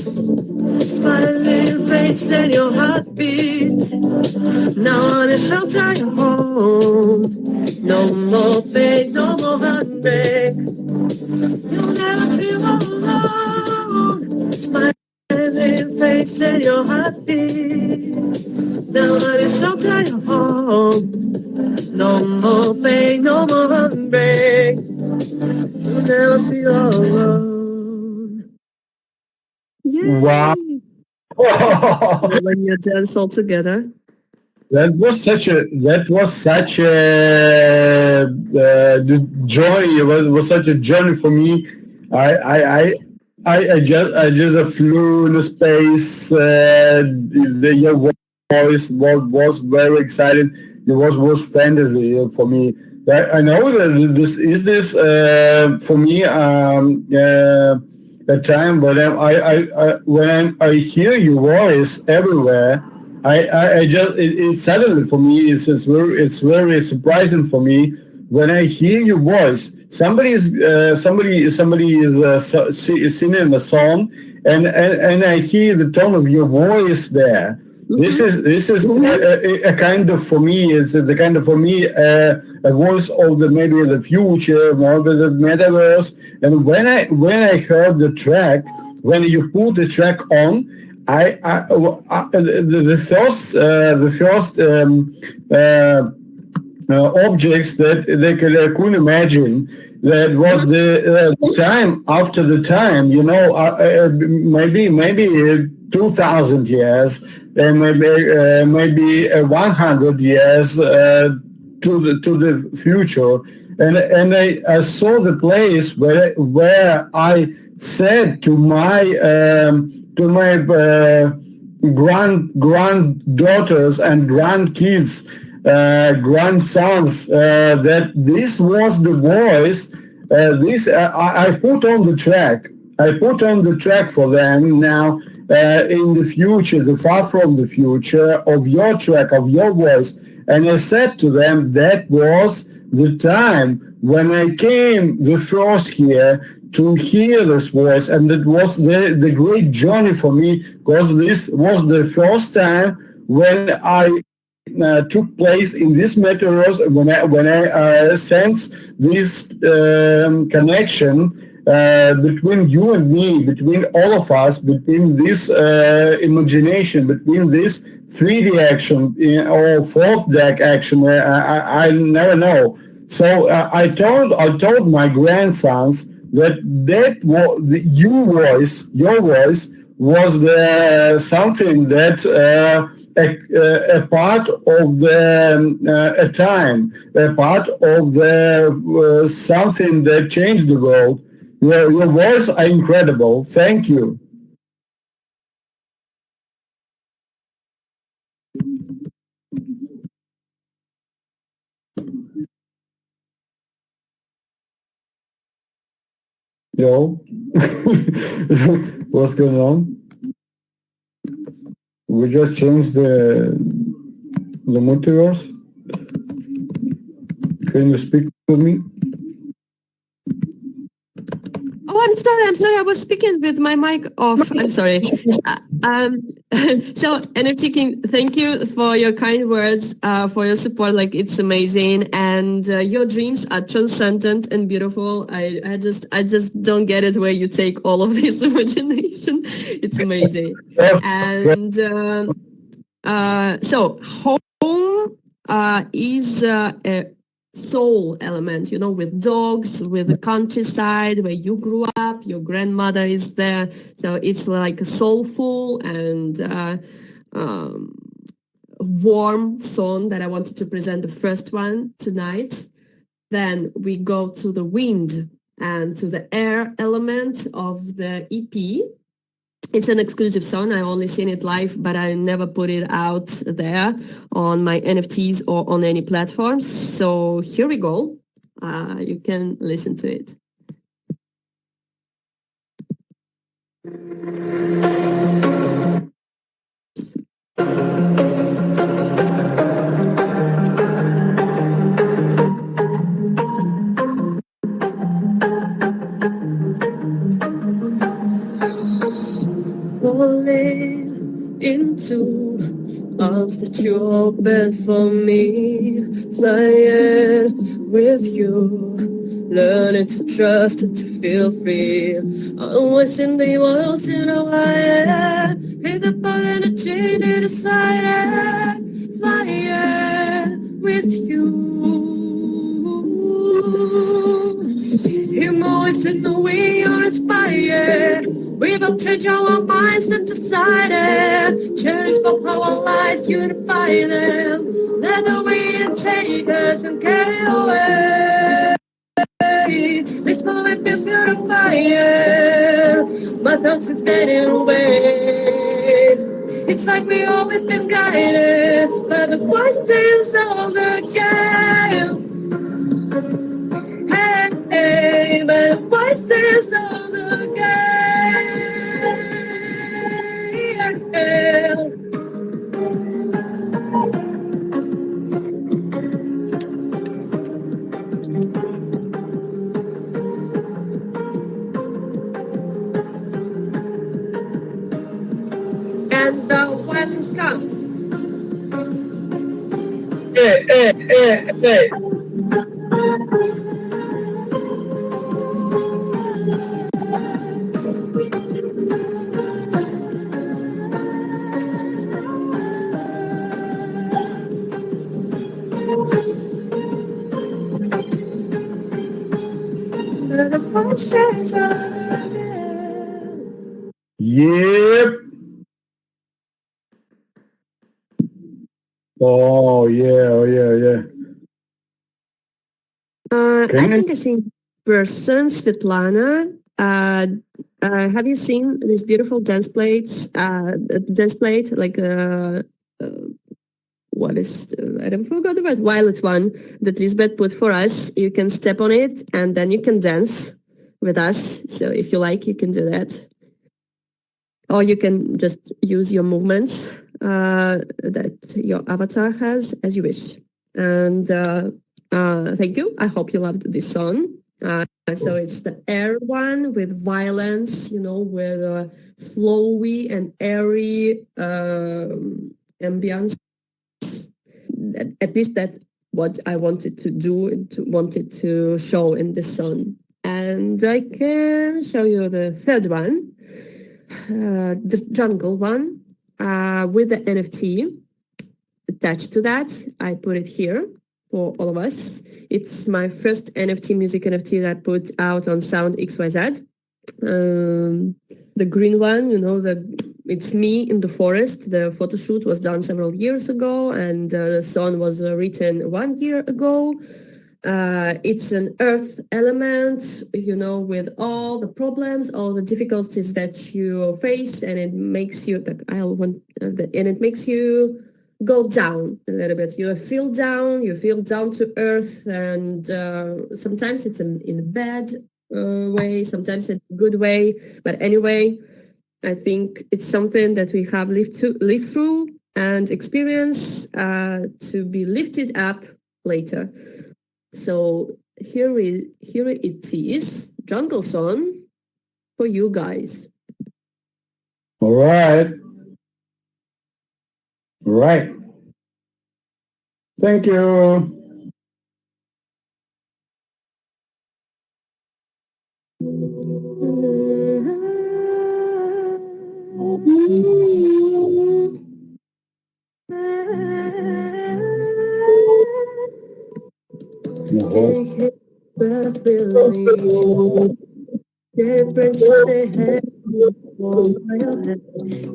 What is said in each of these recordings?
Smiling face and your heartbeat. Now on a shelter your home. No more pain, no more heartbreak. You'll never feel alone. Smiling face and your heartbeat. Now on a shelter your home. No more pain, no more heartbreak. You'll never feel alone. Yay! Wow. When you dance all together. The journey. It was such a journey for me. I I I I just flew in space. Your voice was very exciting. It was fantasy for me. I know that this for me a time when I hear your voice everywhere. I just it suddenly for me it's very surprising for me when I hear your voice. Somebody is singing a song, and I hear the tone of your voice there. This is a kind of for me. It's the kind of for me a voice of the maybe the future, more of the metaverse. And when I heard the track, when you put the track on, the first objects that I couldn't imagine. That was the time after the time, maybe 2,000 years, and maybe 100 years to the future, and I saw the place where I said to my granddaughters and grandkids, grandsons, that this was the voice. I put on the track. I put on the track for them now. In the future, the far from the future of your track, of your voice, and I said to them that was the time when I came the first here to hear this voice, and it was the great journey for me, because this was the first time when I took place in this metaverse, when I sensed this connection between you and me, between all of us, between this imagination, between this 3D action or fourth deck action. I never know. So I told my grandsons that was your voice was the something that a part of the a time, a part of the something that changed the world. Your voice are incredible. Thank you. Yo, what's going on? We just changed the multiverse. Can you speak with me? Oh, I'm sorry. I'm sorry. I was speaking with my mic off. I'm sorry. And I'm thinking, thank you for your kind words, for your support. Like, it's amazing, and your dreams are transcendent and beautiful. I just don't get it where you take all of this imagination. It's amazing. And so home is a soul element, with dogs, with the countryside where you grew up, your grandmother is there. So it's like a soulful and warm song that I wanted to present, the first one tonight. Then we go to the wind and to the air element of the EP. It's an exclusive song. I only seen it live, but I never put it out there on my NFTs or on any platforms. So here we go. You can listen to it. falling into arms that you open for me, flying with you, learning to trust and to feel free. Always in the walls in a wire, hit the ball and a chain and a side, flying with you. Him always in the way you're inspired. We will change our minds and decided. Cherish both our lives, unify them. Let the wind take us and carry away. This moment feels beautifying. My thoughts is fading away. It's like we always been guided by the voices of the game. Hey, by the voices of the game. And the violence comes. Hey, hey, hey, hey. The voices of the Yep. Oh yeah, oh yeah, yeah. I think I seen person Svetlana. Have you seen these beautiful dance plates? Dance plate like what is I don't forgot the word, violet one that Lisbeth put for us. You can step on it and then you can dance with us. So if you like, you can do that, or you can just use your movements that your avatar has as you wish. And thank you. I hope you loved this song. So it's the air one with violence, you know, with flowy and airy ambience. At least that's what I wanted to do and wanted to show in this song. And I can show you the third one, the jungle one, with the NFT attached to that. I put it here for all of us. It's my first music NFT that I put out on Sound XYZ. The green one, you know, it's me in the forest. The photo shoot was done several years ago, and the song was written 1 year ago. It's an earth element, you know, with all the problems, all the difficulties that you face, and it makes you go down a little bit. You feel down to earth, and sometimes it's in a bad way, sometimes in a good way. But anyway, I think it's something that we have lived through and experience to be lifted up later. So here it is, jungle song for you guys. All right. Thank you.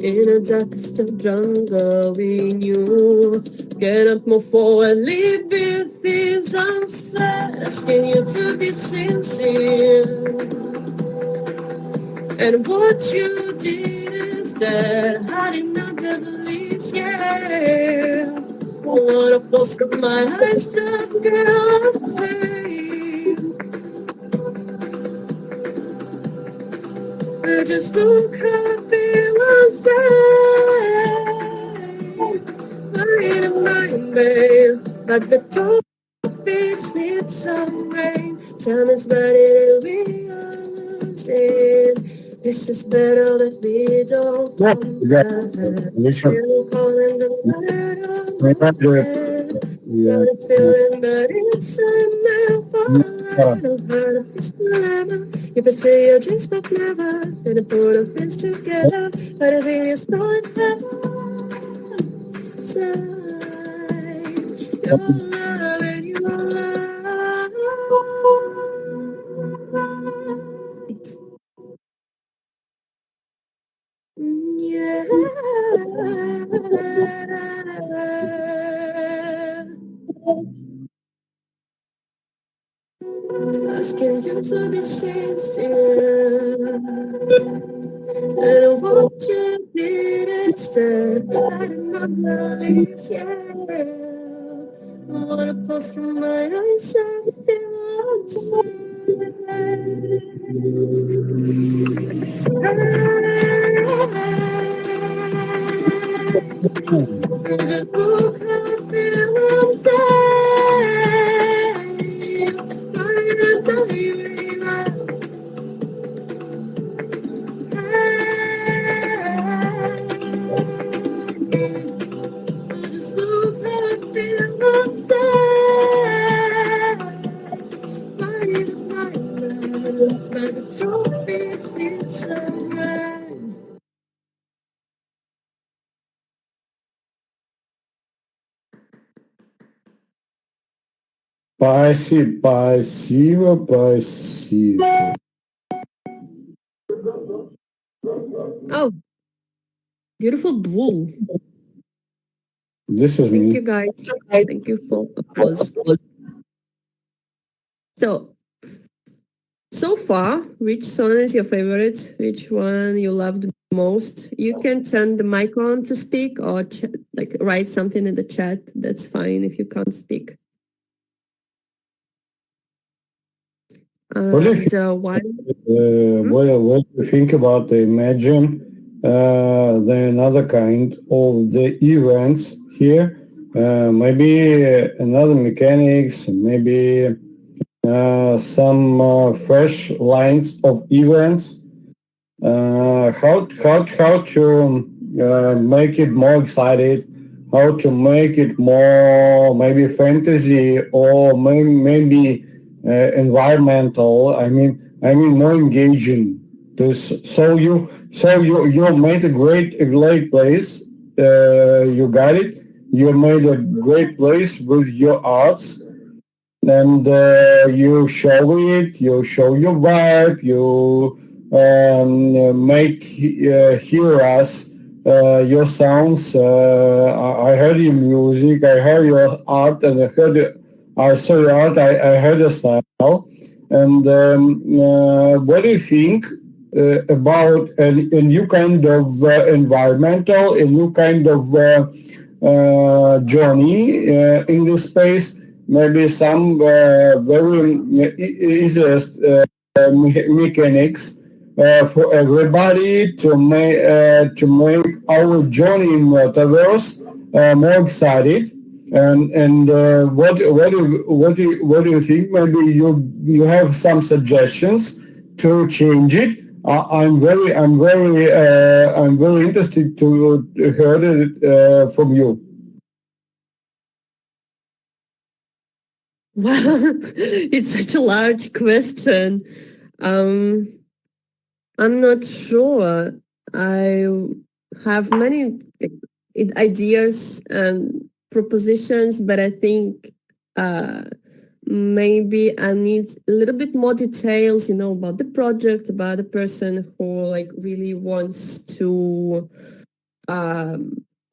In the darkest of jungle we knew. Get up, move forward, leaving things unsaid, asking you to be sincere. And what you did instead, hiding under the leaves, yeah. I wanna force my eyes up, girl, I just look up in Lying in mind, babe, but the topics need some rain. Time is running and we are losing. This is better than we don't. Yeah, listen. Yeah. You pursue your dreams but never and to put our friends together. But I think it's not time. Your love and your light. Yeah. Asking you to be sincere, and I want you to be instead. I did not believe you. I wanna post from my eyes and just look how I feel inside. I don't believe it. Спасибо. Oh, beautiful blue. This is Thank me. you, guys. Thank you for applause. So far, which song is your favorite? Which one you loved most? You can turn the mic on to speak or like write something in the chat. That's fine if you can't speak. What do you think? Why? What do you think about the Imagine? The another kind of the events here. Maybe another mechanics. Maybe some fresh lines of events. How to make it more excited? How to make it more maybe fantasy or maybe environmental? I mean more engaging. So you made a great place. You got it. You made a great place with your arts and you show it, you show your vibe, you make hear us your sounds. I heard your music, I heard your art, and I saw your art. I heard your style. And what do you think about a new kind of environmental, a new kind of journey in this space? Maybe some very easiest mechanics for everybody to make our journey in metaverse more excited. And what do you think? Maybe you have some suggestions to change it. I'm very interested to hear it from you. Well, it's such a large question. I'm not sure. I have many ideas and propositions, but I think maybe I need a little bit more details, about the project, about the person who like really wants to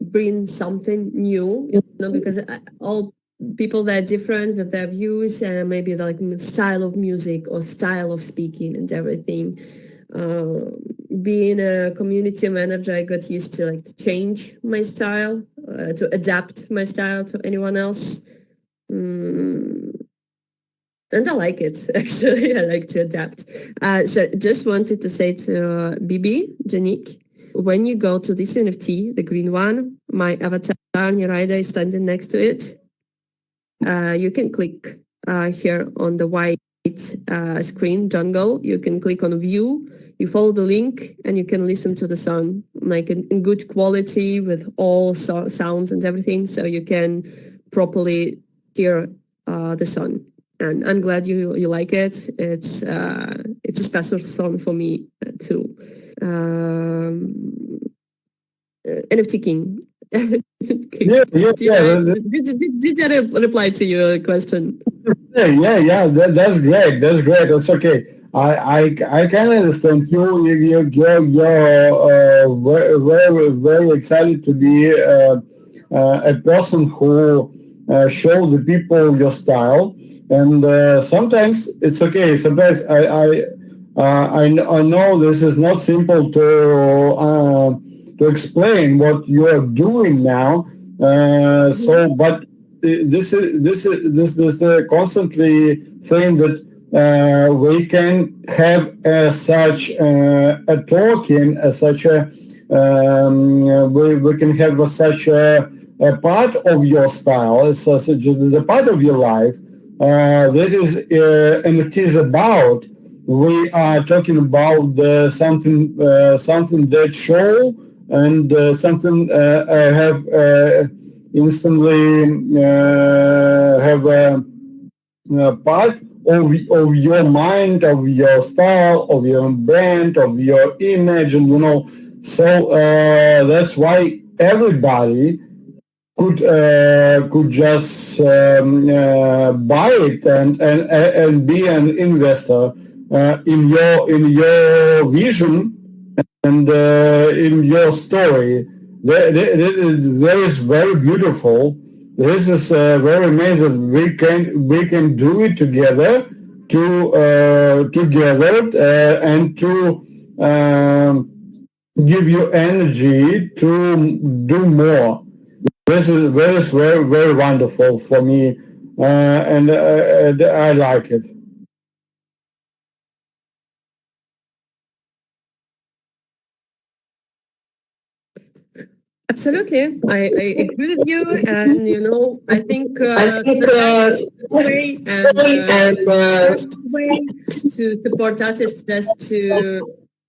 bring something new, because all people that are different with their views and maybe like style of music or style of speaking and everything. Being a community manager, I got used to like to change my style, to adapt my style to anyone else. And I like it, actually. I like to adapt. So just wanted to say to Bibi, Janik, when you go to this NFT, the green one, my avatar, Neraida, is standing next to it. You can click here on the white screen jungle. You can click on view. You follow the link and you can listen to the song like in good quality with all sounds and everything, so you can properly hear the song. And I'm glad you like it. It's a special song for me too. NFT King. Did I reply to your question? Yeah. That's great. That's great. That's okay. I can understand you're very excited to be a person who show the people your style, and sometimes it's okay. Sometimes I know this is not simple to explain what you are doing now. So, but this is the constantly thing that we can have such a talking, such a we can have such a part of your style, such a part of your life that is and it is about. We are talking about something that show and something have instantly have a part of your mind, of your style, of your brand, of your image, and so that's why everybody could just buy it and be an investor in your vision and in your story. That is very beautiful. This is very amazing. We can do it together and to give you energy to do more. This is very very wonderful for me, and I like it. Absolutely, I agree with you, and I think the best way and first way to support artists is to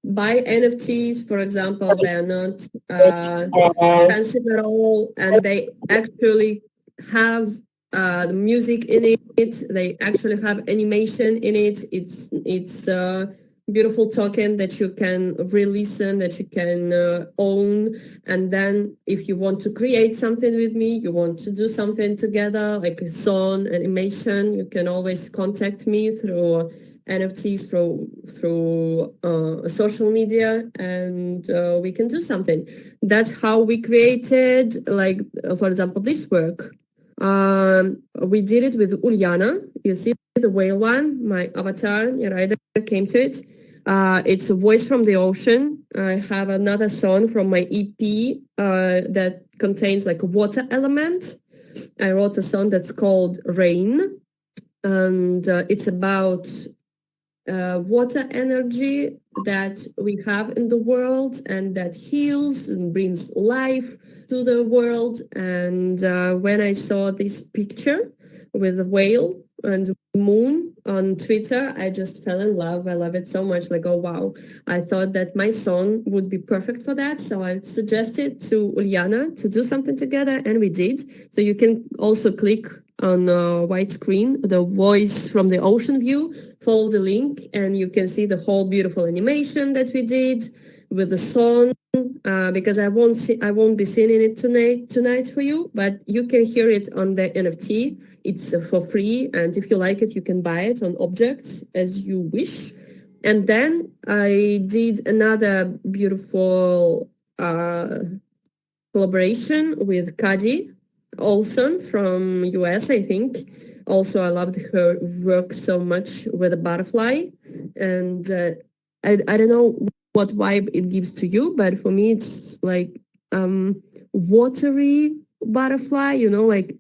buy NFTs. For example, they are not expensive at all, and they actually have music in it. They actually have animation in it. It's beautiful token that you can re-listen, that you can own. And then if you want to create something with me, you want to do something together, like a song, animation, you can always contact me through NFTs, through social media, and we can do something. That's how we created, like, for example, this work. We did it with Ulyana. You see the whale one, my avatar, Neraida, came to it. It's a voice from the ocean. I have another song from my EP that contains like a water element. I wrote a song that's called Rain, and it's about water energy that we have in the world and that heals and brings life to the world. And when I saw this picture with the whale and moon on Twitter, I just fell in love. I love it so much. Like, oh wow, I thought that my song would be perfect for that. So I suggested to Ulyana to do something together, and we did. So you can also click on a white screen, the voice from the ocean view, follow the link, and you can see the whole beautiful animation that we did with the song. Because I won't be singing it tonight for you, but you can hear it on the NFT. It's for free, and if you like it, you can buy it on objects as you wish. And then I did another beautiful collaboration with Kadi Olson from US, I think. Also, I loved her work so much with a butterfly, and I don't know what vibe it gives to you, but for me, it's like watery butterfly. Like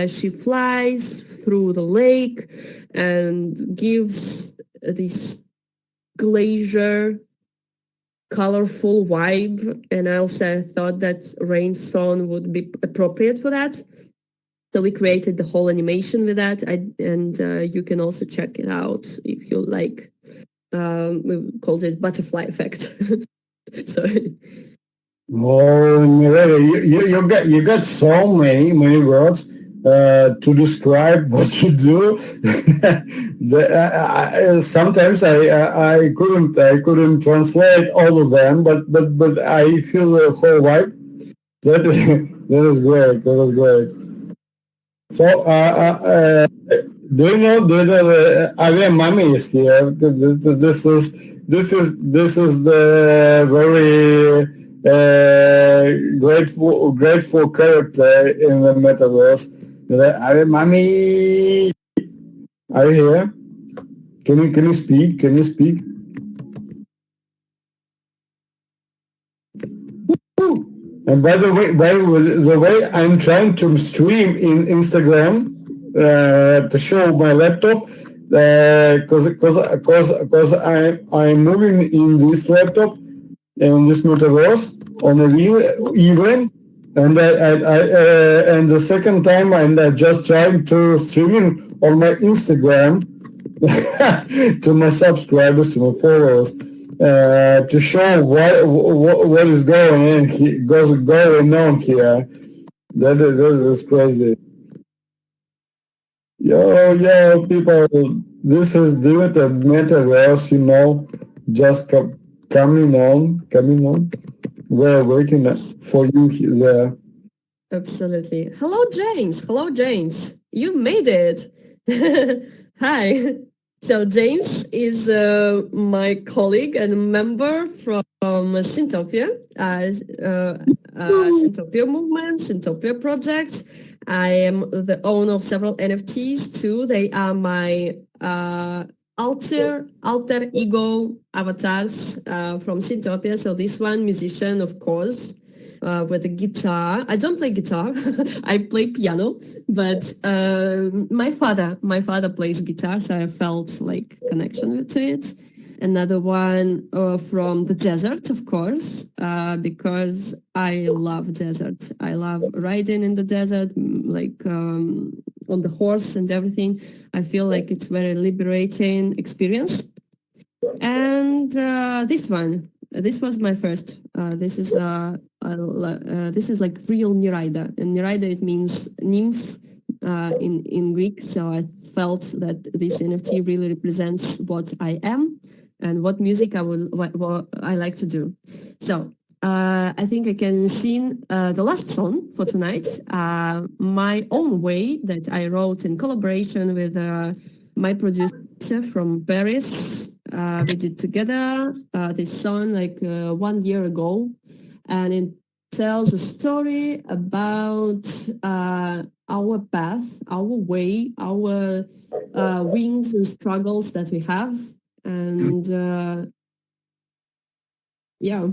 she flies through the lake and gives this glacier colorful vibe, and I also thought that rain song would be appropriate for that. So we created the whole animation with that, and you can also check it out if you like. we called it butterfly effect. So Oh, Neraida, you got so many words to describe what you do. Sometimes I couldn't translate all of them, but I feel the whole vibe. That that is great. That is great. So do you know Ave Mami is here? This is the very grateful character in the metaverse. Ave Mami, are you here? Can you speak? Can you speak? And by the way, I'm trying to stream in Instagram to show my laptop because I'm moving in this laptop in this metaverse on a real event, and and the second time I'm just trying to streaming on my Instagram to my subscribers, to my followers, to show what is going on here. That is crazy. Yo, people, this is the metaverse, just coming on. We're waiting for you there. absolutely. Hello, James. Hello, James. You made it. Hi. So James is my colleague and member from Syntopia, Syntopia movement, Syntopia project. I am the owner of several NFTs too. They are my alter ego avatars from Syntopia. So this one, musician, of course, with a guitar. I don't play guitar. I play piano, but my father plays guitar, so I felt like connection to it. Another one from the desert, of course, because I love desert. I love riding in the desert, like on the horse and everything. I feel like it's very liberating experience. And this was my first. This is like real Neraida, and Neraida it means nymph in Greek. So I felt that this NFT really represents what I am and what music what I like to do. So I think I can sing the last song for tonight, my own way, that I wrote in collaboration with my producer from Paris. We did together this song like 1 year ago, and it tells a story about our path, our way, our wins and struggles that we have. And yeah,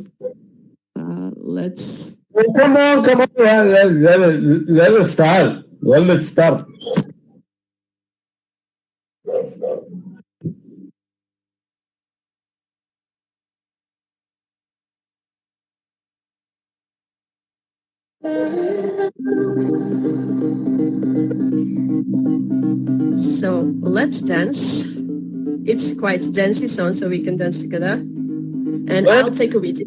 let's. Oh, come on, let us start. Well, let's start. So let's dance. It's quite a dancey song, so we can dance together. And I'll take a video.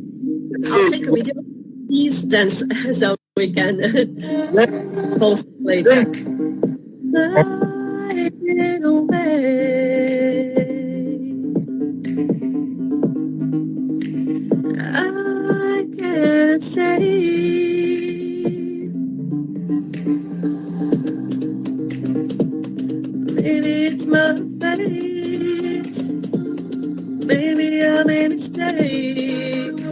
Please dance so we can post later. Flying away, I can't say. Maybe it's my fate. Maybe I made mistakes.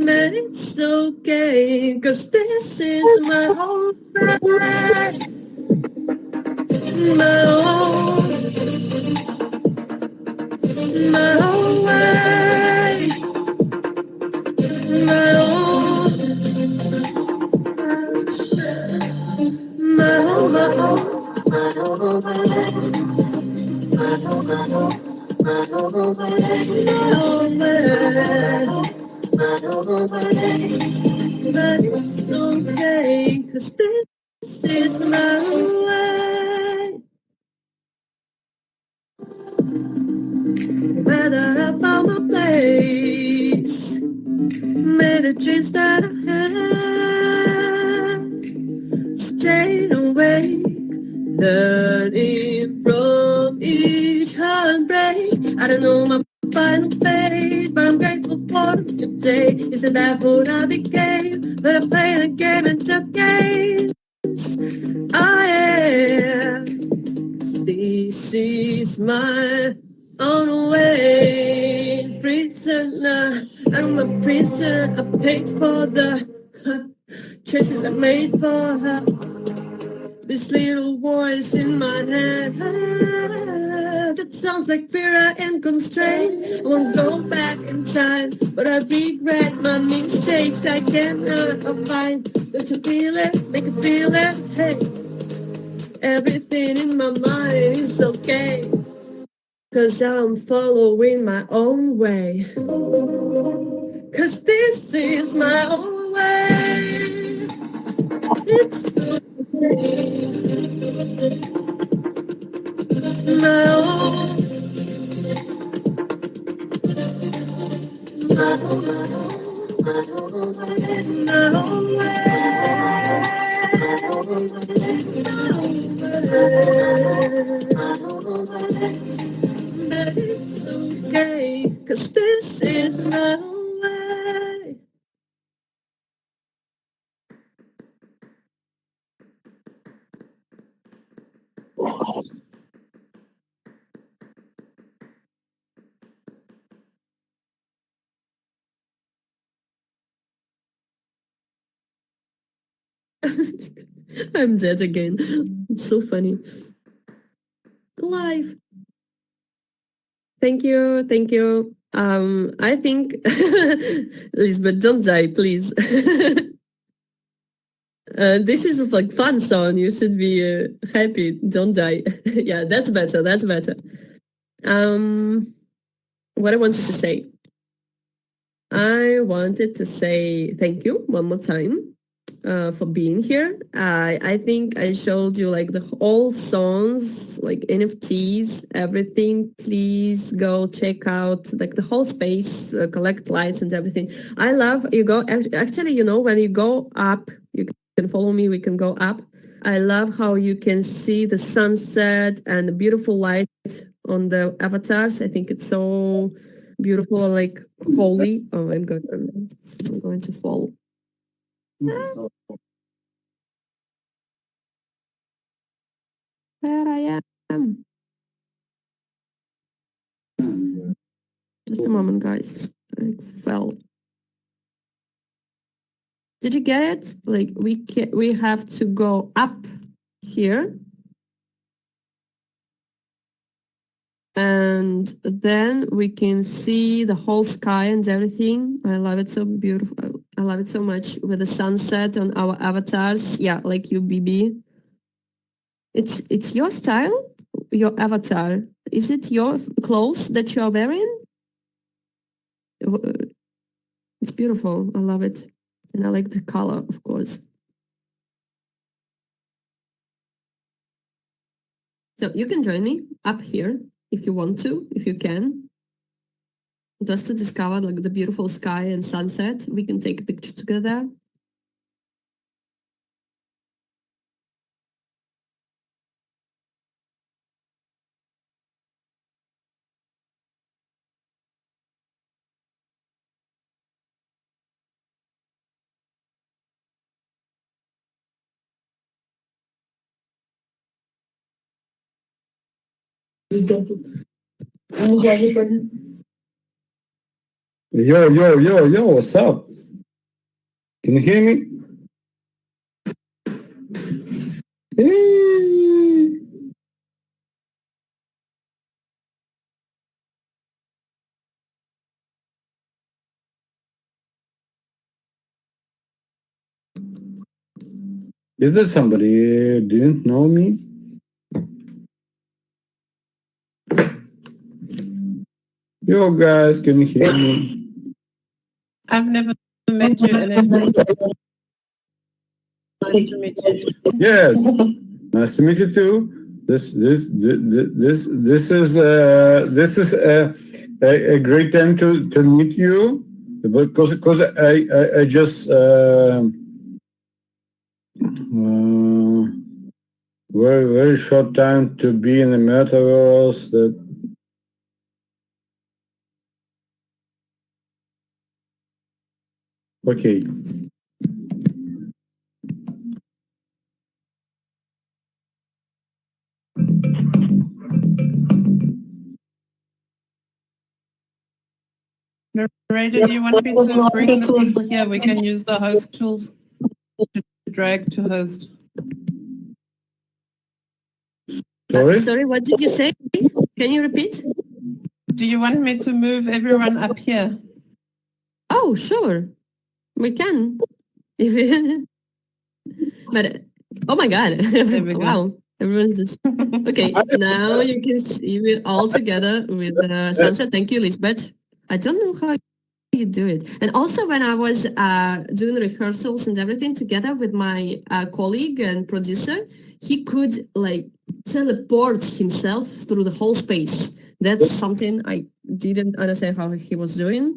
But it's okay, 'cause this is my whole life. My whole way. My whole, my whole way. But it's okay, 'cause this is my way. Made the dreams that I had, staying awake, learning from each heartbreak. I don't know my final fate, but I'm grateful for today. Isn't that what I became? But I played the game and took games. I am. This is my own way, prisoner. I'm a prison. I paid for the choices I made for her. This little voice in my head that sounds like fear I am constrained. I won't go back in time, but I regret my mistakes. I cannot find. Don't you feel it? Make it feel it. Hey, everything in my mind is okay, 'cause I'm following my own way. 'Cause this is my own way. It's my own, my own, my own way, my own way. But it's okay, 'cause this is my own way. I'm dead again. It's so funny. Live. Thank you, thank you. I think Lisbeth, don't die, please. This is like fun song. You should be happy. Don't die. Yeah, that's better. That's better. What I wanted to say. I wanted to say thank you one more time for being here. I think I showed you like the whole songs, like NFTs, everything. Please go check out like the whole space, collect lights and everything. I love you go. Actually, you know, when you go up, you can follow me. We can go up. I love how you can see the sunset and the beautiful light on the avatars. I think it's so beautiful, like holy. Oh, I'm going to fall. Where I am. Just a moment, guys. I fell. Did you get it? Like we have to go up here. And then we can see the whole sky and everything. I love it so beautiful. I love it so much with the sunset on our avatars. Yeah, like you, BB. It's your style, your avatar. Is it your clothes that you are wearing? It's beautiful. I love it. And I like the color, of course. So you can join me up here if you want to, if you can. Just to discover like the beautiful sky and sunset. We can take a picture together. Yo, what's up? Can you hear me? Hey. Is there somebody didn't know me? Yo, guys, can you hear me? I've never met you, and it's nice to meet you. Yes, nice to meet you too. This is a great time to meet you. because I just very short time to be in the metaverse. That okay. Neraida, do you want me to bring the people here? We can use the host tools to drag to host. Sorry, what did you say? Can you repeat? Do you want me to move everyone up here? Oh, sure. We can. But, oh my God. Wow. Everyone's just... Okay, now you can see it all together with the sunset. Thank you, Lisbeth. I don't know how you do it. And also when I was doing rehearsals and everything together with my colleague and producer, he could like teleport himself through the whole space. That's something I didn't understand how he was doing,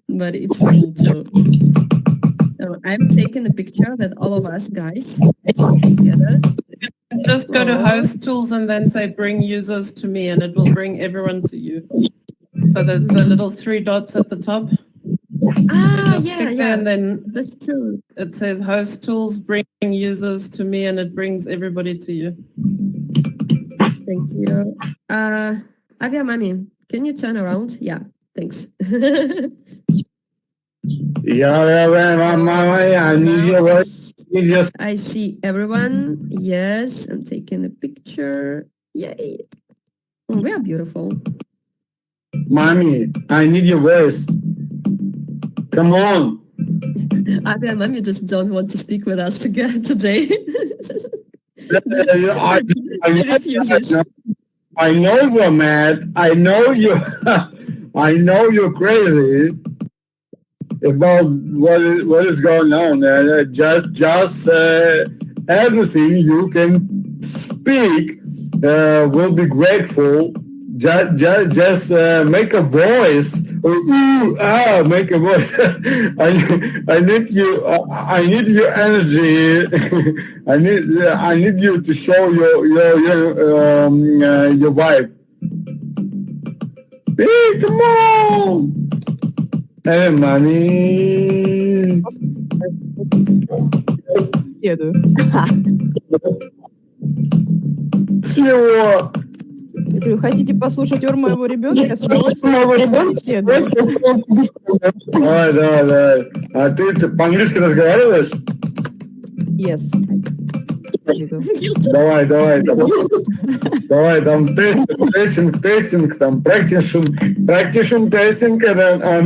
but it's cool too. So I'm taking a picture that all of us guys together. Just go to host tools and then say bring users to me, and it will bring everyone to you. So there's the little 3 dots at the top. Yeah, and then that's true. It says host tools, bring users to me, and it brings everybody to you. Thank you. Avia Mami, can you turn around? Yeah, thanks. I see everyone. Yes, I'm taking a picture. Yay. We are beautiful. Mommy, I need your voice. Come on. Avia Mami just don't want to speak with us today. She refuses. I know you're mad. I know you. I know you're crazy about what is going on. Just everything you can speak will be grateful. Just make a voice. Make a voice. I need you. I need your energy. I need you to show your vibe. Hey, come on. Hey, mommy. Чего? Если вы хотите послушать ор моего ребенка, Давай. А ты по-английски разговариваешь? Yes. Давай. Давай, там тестинг, там practicing testing and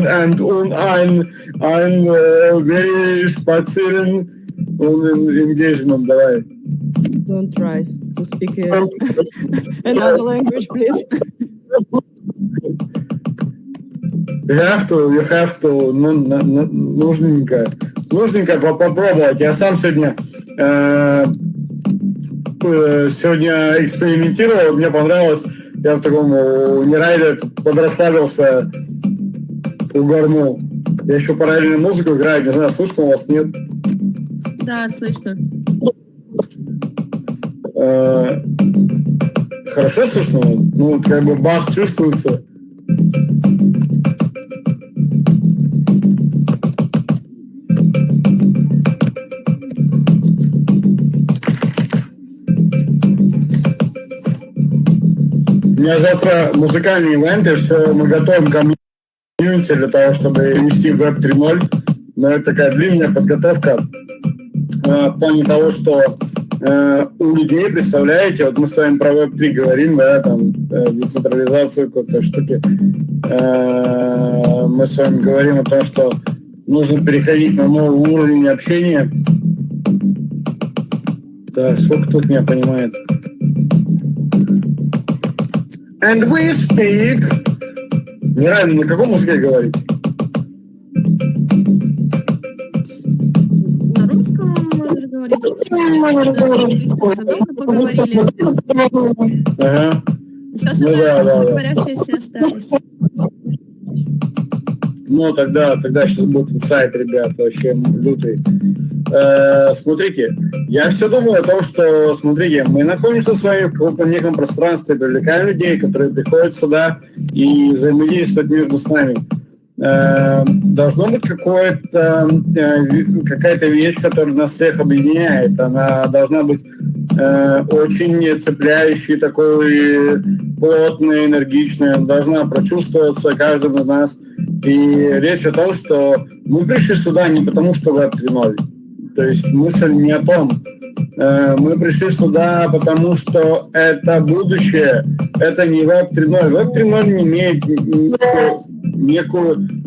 ein very spazieren engagement, давай. Don't try to speak another language, please. You have to, нужненько попробовать. Я сам сегодня экспериментировал, мне понравилось. Я в таком Нераида подрасслабился, угорнул. Я еще параллельно музыку играю, не знаю, слышно у вас, нет? Да, слышно. Хорошо слышно? Ну, как бы бас чувствуется. У меня завтра музыкальные ивенты, все, мы готовим комьюнити для того, чтобы вести веб 3.0. Но это такая длинная подготовка в плане того, что у людей, представляете, вот мы с вами про веб 3 говорим, да, там, децентрализацию какой-то штуки. Мы с вами говорим о том, что нужно переходить на новый уровень общения. Так, сколько тут меня понимает? And we speak. Нераида, на каком языке говорить? На русском можешь говорить. Задолго поговорили. Ага. Сейчас уже говорящие все остались. Ну, тогда сейчас будет инсайт, ребят, вообще лютый. Смотрите, я все думаю о том, что, смотрите, мы находимся с вами в неком пространстве, привлекаем людей, которые приходят сюда и взаимодействуют между с нами. Должно быть какая-то вещь, которая нас всех объединяет. Она должна быть очень цепляющей, такой плотной, энергичной. Она должна прочувствоваться каждым из нас. И речь о том, что мы пришли сюда не потому, что Web 3.0. То есть мысль не о том. Мы пришли сюда, потому что это будущее. Это не Web 3.0. Web 3.0 не имеет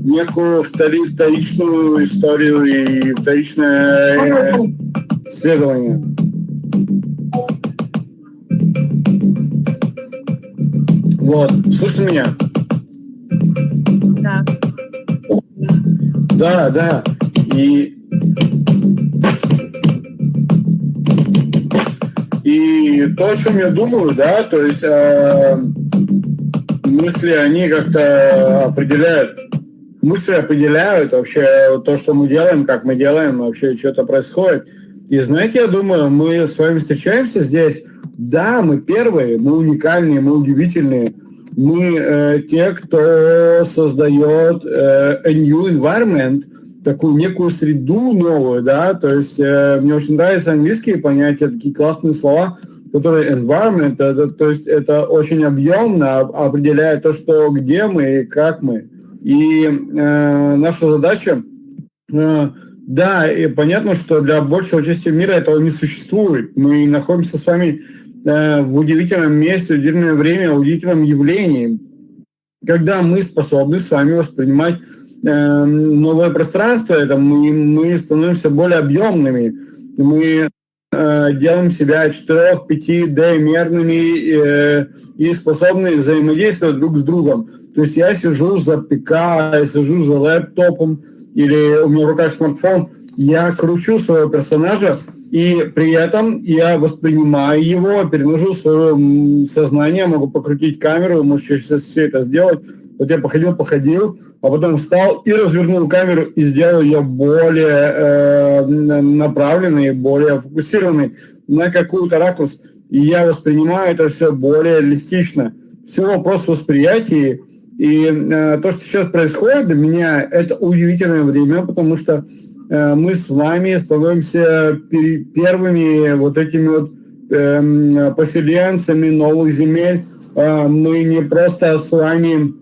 некую вторичную историю и вторичное исследование. Вот, слышно меня? Да. Да. И то, о чем я думаю, да, то есть мысли, они как-то определяют вообще то, что мы делаем, как мы делаем, вообще что-то происходит. И знаете, я думаю, мы с вами встречаемся здесь. Да, мы первые, мы уникальные, мы удивительные. Мы те, кто создает a new environment, такую некую среду новую, да, то есть мне очень нравятся английские понятия, такие классные слова, которые environment, то есть это очень объемно определяет то, что где мы и как мы. И наша задача, да, и понятно, что для большего части мира этого не существует. Мы находимся с вами в удивительном месте, в удивительное время, в удивительном явлении, когда мы способны с вами воспринимать новое пространство, это мы становимся более объемными, мы делаем себя 4-5D-мерными и способны взаимодействовать друг с другом. То есть я сижу за ПК, я сижу за лэптопом, или у меня в руках смартфон, я кручу своего персонажа, и при этом я воспринимаю его, переношу свое сознание, могу покрутить камеру, могу сейчас все это сделать. Вот я походил, а потом встал и развернул камеру и сделал ее более направленной, более фокусированной на какую-то ракурс. И я воспринимаю это все более реалистично. Все вопрос восприятия. И то, что сейчас происходит для меня, это удивительное время, потому что мы с вами становимся первыми вот этими вот поселенцами новых земель. Мы не просто с вами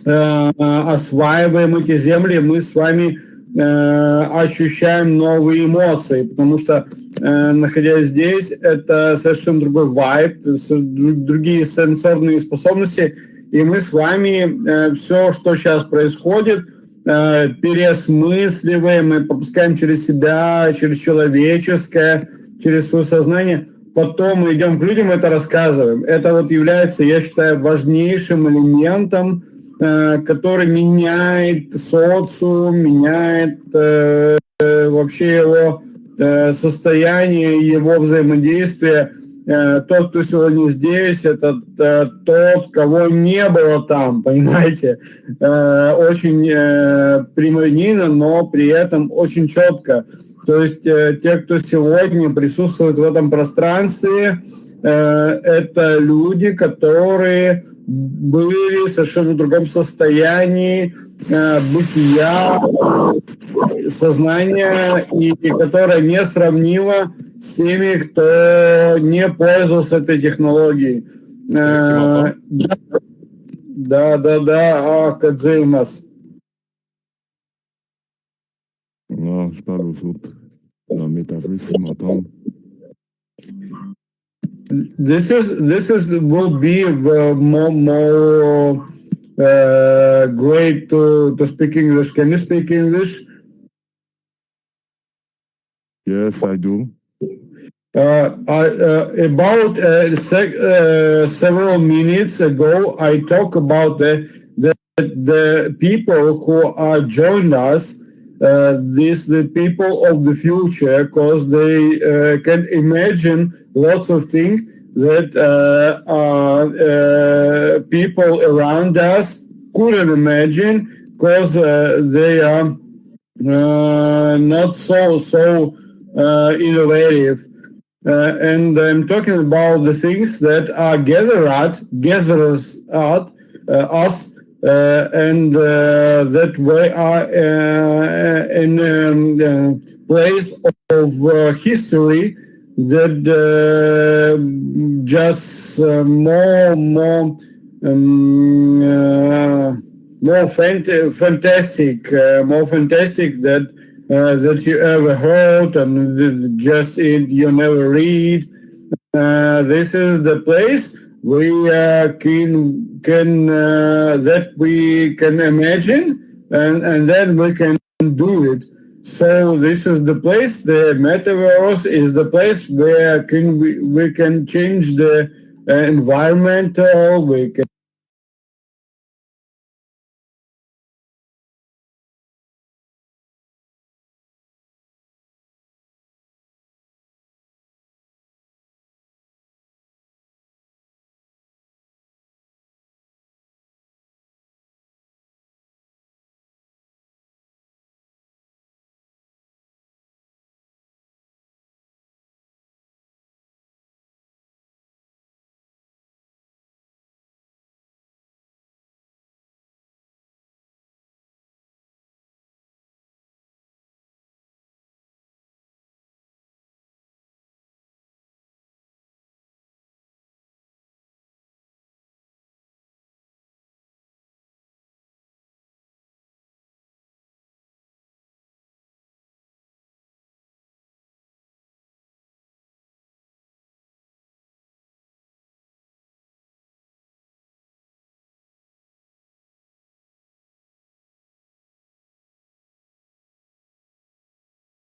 осваиваем эти земли, мы с вами ощущаем новые эмоции, потому что, находясь здесь, это совершенно другой вайб, другие сенсорные способности, и мы с вами все, что сейчас происходит, переосмысливаем, мы пропускаем через себя, через человеческое, через свое сознание. Потом мы идем к людям, это рассказываем. Это вот является, я считаю, важнейшим элементом, который меняет социум, меняет вообще его состояние, его взаимодействие. Тот, кто сегодня здесь, это тот, кого не было там, понимаете? Очень прямолинейно, но при этом очень четко. То есть те, кто сегодня присутствует в этом пространстве, это люди, которые были в совершенно другом состоянии бытия, сознания, и которое не сравнимо с теми, кто не пользовался этой технологией. Да, Кадзеймас. Non, je parle aux autres. Dans le métaverse, ils m'entendent. This will be more great to speak English. Can you speak English? Yes, I do. About several minutes ago, I talked about the people who are joined us. The people of the future, because they can imagine lots of things that people around us couldn't imagine, because they are not so innovative. And I'm talking about the things that are gathers us, and that we are in place of history that just fantastic that that you ever heard, and just you never read. This is the place we can that we can imagine, and then we can do it. So this is the place. The metaverse is the place where we can change the environmental. We can